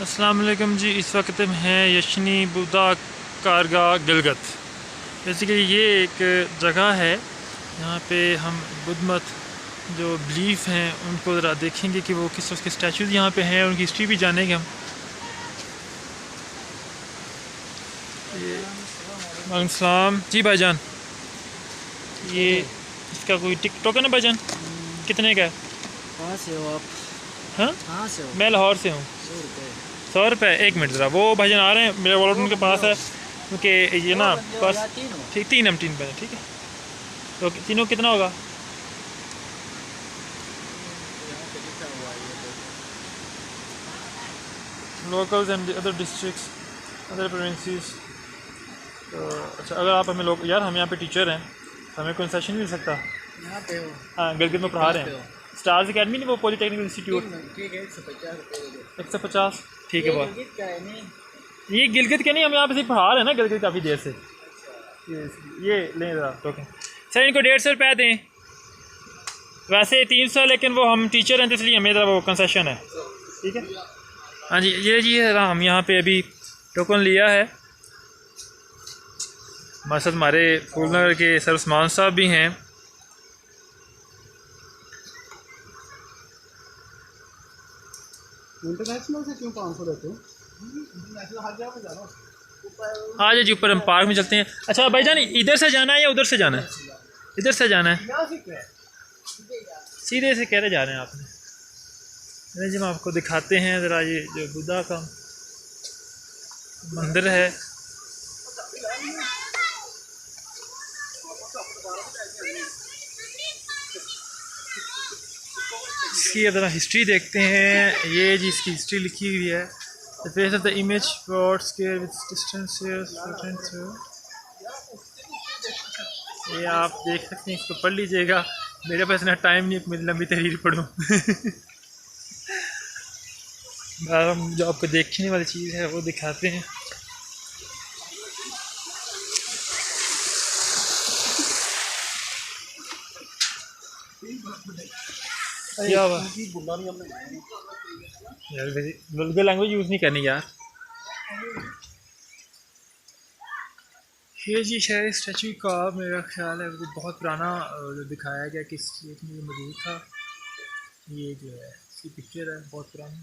अस्सलाम वालेकुम जी। इस वक्त हम हैं यशनी बुद्धा कारगाह गिलगित। बेसिकली ये एक जगह है यहाँ पे हम बुद्ध मत जो बिलीफ हैं उनको ज़रा देखेंगे कि वो किस उसके स्टैचूज़ यहाँ पे हैं, उनकी हिस्ट्री भी जानेंगे हम। ये वालेकुम सलाम जी भाईजान। ये इसका कोई टोकन है भाईजान? कितने का है? कहाँ से हो आप? हाँ, कहाँ से हो? मैं लाहौर से हूँ। 100 रुपये। 100 रुपये? एक मिनट ज़रा, वो भाईजान आ रहे हैं, मेरा वॉलेट उनके पास है क्योंकि ये ना बस ठीक 3 बजे ठीक है। तो तीनों कितना होगा? Locals and other districts other provinces. तो अच्छा, अगर आप हमें लोग यार, हम यहाँ पे टीचर हैं, हमें कंसेशन मिल सकता? यहाँ पे हो? हाँ, गिलगित में पढ़ा रहे हैं। स्टार्स अकेडमी नहीं, वो पॉलीटेक्निकल इंस्टीट्यूट। ठीक है, 150 रुपये। 150 ठीक है बहुत। क्या है नहीं? ये गिलगित के नहीं, हम यहाँ पे सिर्फ पढ़ा रहे हैं ना गिलगित काफ़ी देर से। ये लें ज़रा टोकन। सर इनको 150 रुपये दें, वैसे 300, लेकिन वो हम टीचर हैं तो इसलिए हमें ज़रा वो कंसेशन है, ठीक है। हाँ जी, ये जी है, हम यहाँ पे अभी टोकन लिया है। हमारे साथ हमारे फूलनगर के सर उस्मान साहब भी हैं। इंटरनेशनल से क्यों 500 देते हो? आज जी ऊपर हम पार्क में चलते हैं। अच्छा भाईजान, इधर से जाना है या उधर से जाना है? इधर से जाना है, सीधे से कह रहे जा रहे हैं आपने। अरे जी, हम आपको दिखाते हैं ज़रा, ये जो बुद्धा का मंदिर है, इसकी ज़रा हिस्ट्री देखते हैं। ये जी इसकी हिस्ट्री लिखी हुई है। The face of the image broad square with distance. ये आप देख सकते हैं, इसको पढ़ लीजिएगा। मेरे पास इतना टाइम नहीं है मैं लंबी तहरीर पढ़ूँ। हम जो आपको देखने वाली चीज़ है वो दिखाते हैं। क्या हुआ यार, वल्गर लैंग्वेज यूज़ नहीं करनी यार। ये जी शायद स्टैचू का मेरा ख्याल है वो बहुत पुराना जो दिखाया गया कि स्टेट में मौजूद था। ये जो है इसकी पिक्चर है बहुत पुरानी।